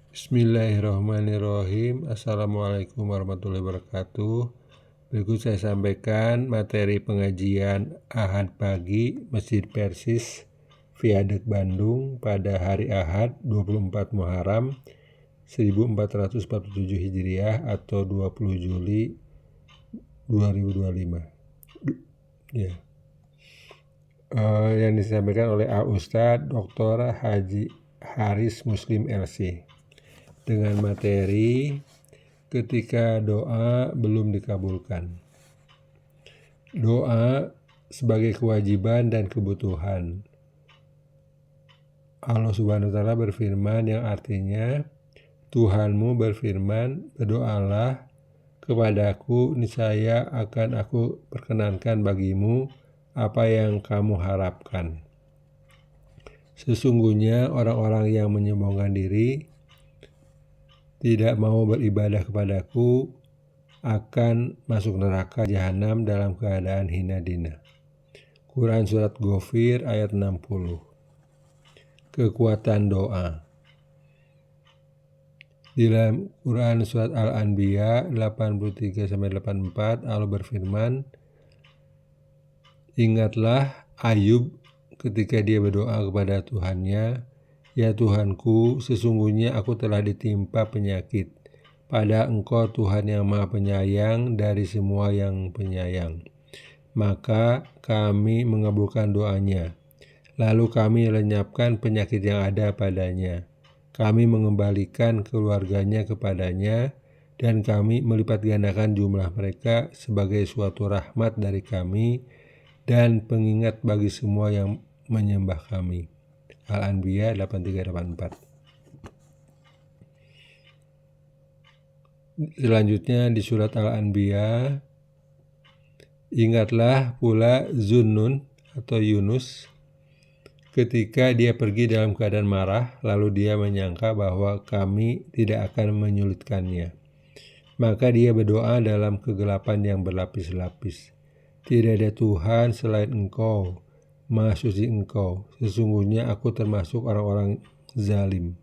Bismillahirrahmanirrahim. Assalamualaikum warahmatullahi wabarakatuh. Berikut saya sampaikan materi pengajian Ahad pagi Masjid Persis Viaduk Bandung pada hari Ahad 24 Muharram 1447 Hijriah atau 20 Juli 2025. Ya. Yang disampaikan oleh Ustadz Dr. Haji Haris Muslim LC dengan materi ketika doa belum dikabulkan. Doa sebagai kewajiban dan kebutuhan. Allah Subhanahu wa taala berfirman yang artinya Tuhanmu berfirman, berdoalah kepadaku, niscaya akan aku perkenankan bagimu apa yang kamu harapkan. Sesungguhnya orang-orang yang menyombongkan diri tidak mau beribadah kepadaku akan masuk neraka jahanam dalam keadaan hina dina. Quran Surat Ghafir ayat 60. Kekuatan doa. Di dalam Quran Surat Al-Anbiya 83-84 Allah berfirman, ingatlah Ayub ketika dia berdoa kepada Tuhannya, ya Tuhanku, sesungguhnya aku telah ditimpa penyakit. Pada Engkau Tuhan yang Maha Penyayang dari semua yang penyayang. Maka kami mengabulkan doanya. Lalu kami lenyapkan penyakit yang ada padanya. Kami mengembalikan keluarganya kepadanya, dan kami melipat gandakan jumlah mereka sebagai suatu rahmat dari kami dan pengingat bagi semua yang menyembah kami. Al-Anbiya 83-84. Selanjutnya di surat Al-Anbiya, ingatlah pula Zunnun atau Yunus ketika dia pergi dalam keadaan marah, lalu dia menyangka bahwa kami tidak akan menyulitkannya. Maka dia berdoa dalam kegelapan yang berlapis-lapis. Tidak ada Tuhan selain Engkau, Maha Suci Engkau. Sesungguhnya aku termasuk orang-orang zalim.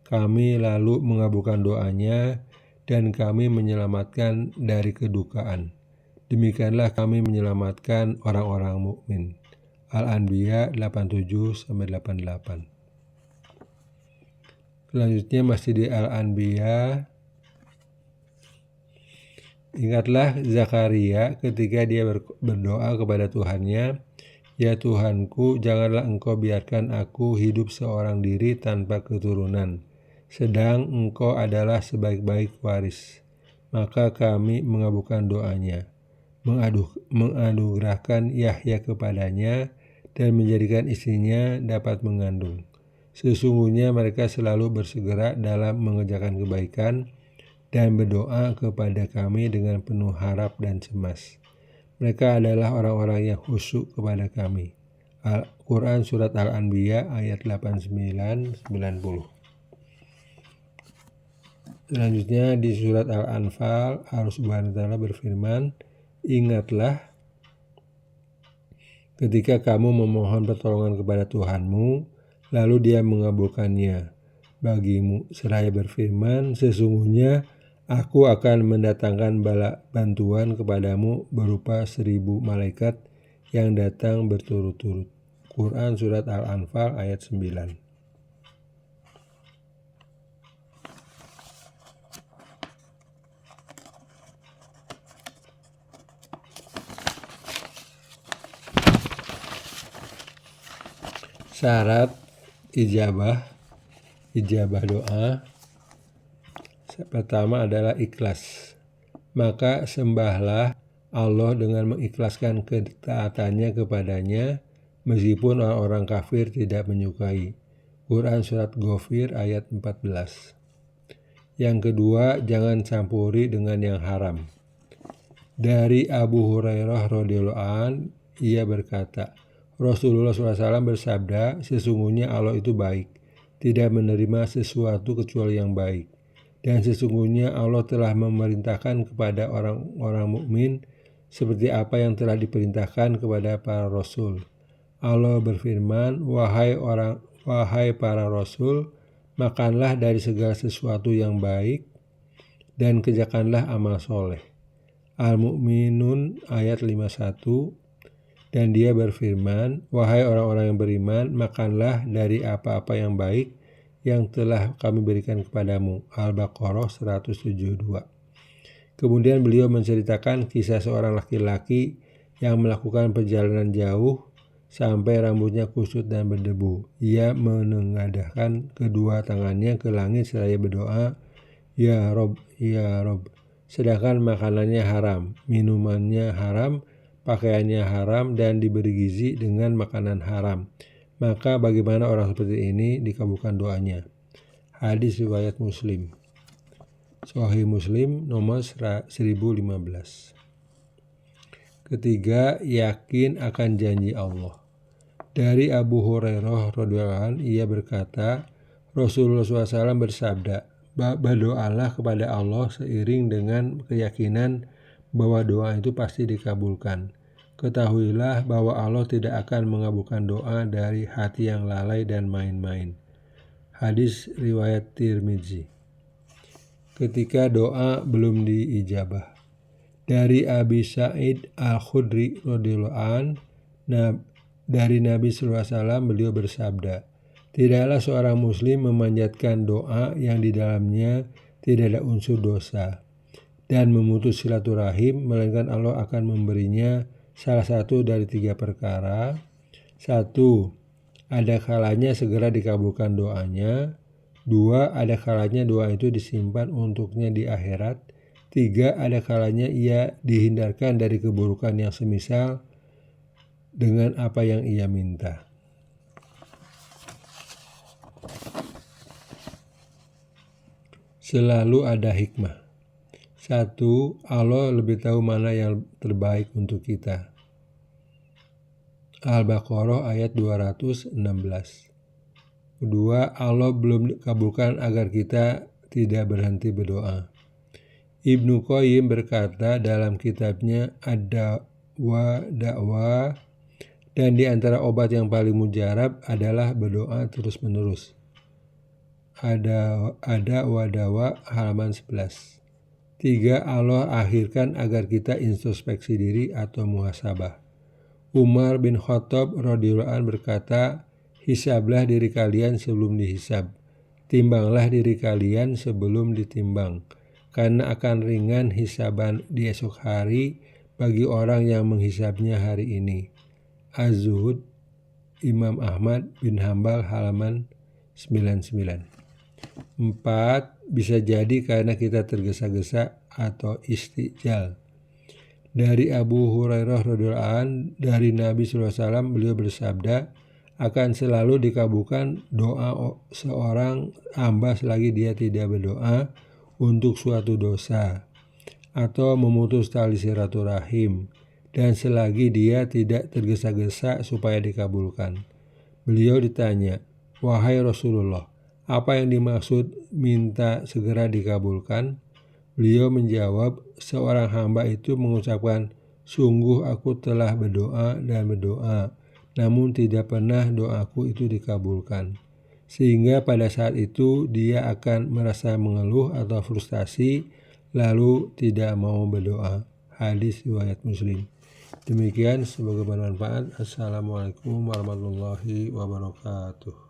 Kami lalu mengabulkan doanya dan kami menyelamatkan dari kedukaan. Demikianlah kami menyelamatkan orang-orang mukmin. Al-Anbiya 87-88. Selanjutnya masih di Al-Anbiya, ingatlah Zakaria ketika dia berdoa kepada Tuhannya, ya Tuhanku, janganlah Engkau biarkan aku hidup seorang diri tanpa keturunan, sedang Engkau adalah sebaik-baik waris. Maka kami mengabulkan doanya, menganugerahkan Yahya kepadanya, dan menjadikan istrinya dapat mengandung. Sesungguhnya mereka selalu bersegera dalam mengerjakan kebaikan dan berdoa kepada kami dengan penuh harap dan cemas. Mereka adalah orang-orang yang khusyuk kepada kami. Al-Quran Surat Al-Anbiya ayat 89-90. Selanjutnya di Surat Al-Anfal, Allah Subhanahu wa taala berfirman, ingatlah ketika kamu memohon pertolongan kepada Tuhanmu, lalu Dia mengabulkannya bagimu, seraya berfirman, sesungguhnya aku akan mendatangkan bala bantuan kepadamu berupa 1000 malaikat yang datang berturut-turut. Quran Surat Al-Anfal ayat 9. Syarat ijabah doa pertama adalah ikhlas. Maka sembahlah Allah dengan mengikhlaskan ketaatannya kepadanya meskipun orang-orang kafir tidak menyukai. Quran Surat Ghafir ayat 14. Yang kedua, jangan campuri dengan yang haram. Dari Abu Hurairah radhiyallahu anhu, ia berkata, Rasulullah SAW bersabda, sesungguhnya Allah itu baik, tidak menerima sesuatu kecuali yang baik. Dan sesungguhnya Allah telah memerintahkan kepada orang-orang mukmin seperti apa yang telah diperintahkan kepada para rasul. Allah berfirman, wahai para rasul, makanlah dari segala sesuatu yang baik, dan kerjakanlah amal soleh. Al-Mu'minun ayat 51. Dan dia berfirman, wahai orang-orang yang beriman, makanlah dari apa-apa yang baik yang telah kami berikan kepadamu. Al-Baqarah 172. Kemudian beliau menceritakan kisah seorang laki-laki yang melakukan perjalanan jauh sampai rambutnya kusut dan berdebu. Ia menengadahkan kedua tangannya ke langit seraya berdoa, ya Rob, ya Rob. Sedangkan makanannya haram, minumannya haram, pakaiannya haram, dan diberi gizi dengan makanan haram. Maka bagaimana orang seperti ini dikabulkan doanya? Hadis riwayat Muslim. Sahih Muslim nomor 1015. Ketiga, yakin akan janji Allah. Dari Abu Hurairah radhiyallahu anhu, ia berkata, Rasulullah SAW bersabda, berdoalah kepada Allah seiring dengan keyakinan bahwa doa itu pasti dikabulkan. Ketahuilah bahwa Allah tidak akan mengabulkan doa dari hati yang lalai dan main-main. Hadis riwayat Tirmidzi. Ketika doa belum diijabah. Dari Abi Sa'id Al-Khudri radhiyallahu anhu, dari Nabi SAW beliau bersabda, tidaklah seorang muslim memanjatkan doa yang di dalamnya tidak ada unsur dosa dan memutus silaturahim, melainkan Allah akan memberinya salah satu dari 3 perkara. 1. Ada kalanya segera dikabulkan doanya. 2. Ada kalanya doa itu disimpan untuknya di akhirat. 3. Ada kalanya ia dihindarkan dari keburukan yang semisal dengan apa yang ia minta. Selalu ada hikmah. 1. Allah lebih tahu mana yang terbaik untuk kita. Al-Baqarah ayat 216. Kedua, Allah belum kabulkan agar kita tidak berhenti berdoa. Ibnu Qayyim berkata dalam kitabnya Ad-Da'wah, dan di antara obat yang paling mujarab adalah berdoa terus-menerus. Ada Wadawa halaman 11. 3. Allah akhirkan agar kita introspeksi diri atau muhasabah. Umar bin Khattab radhiyallahu anhu berkata, hisablah diri kalian sebelum dihisab, timbanglah diri kalian sebelum ditimbang, karena akan ringan hisaban di esok hari bagi orang yang menghisabnya hari ini. Az-Zuhud, Imam Ahmad bin Hambal halaman 99. 4. Bisa jadi karena kita tergesa-gesa atau istijal. Dari Abu Hurairah radhiyallahu anhu, dari Nabi SAW beliau bersabda, akan selalu dikabulkan doa seorang hamba selagi dia tidak berdoa untuk suatu dosa atau memutus tali silaturahim, dan selagi dia tidak tergesa-gesa supaya dikabulkan. Beliau ditanya, wahai Rasulullah, apa yang dimaksud minta segera dikabulkan? Beliau menjawab, seorang hamba itu mengucapkan, sungguh aku telah berdoa dan berdoa, namun tidak pernah doaku itu dikabulkan. Sehingga pada saat itu dia akan merasa mengeluh atau frustasi, lalu tidak mau berdoa. Hadis riwayat Muslim. Demikian, semoga bermanfaat. Assalamualaikum warahmatullahi wabarakatuh.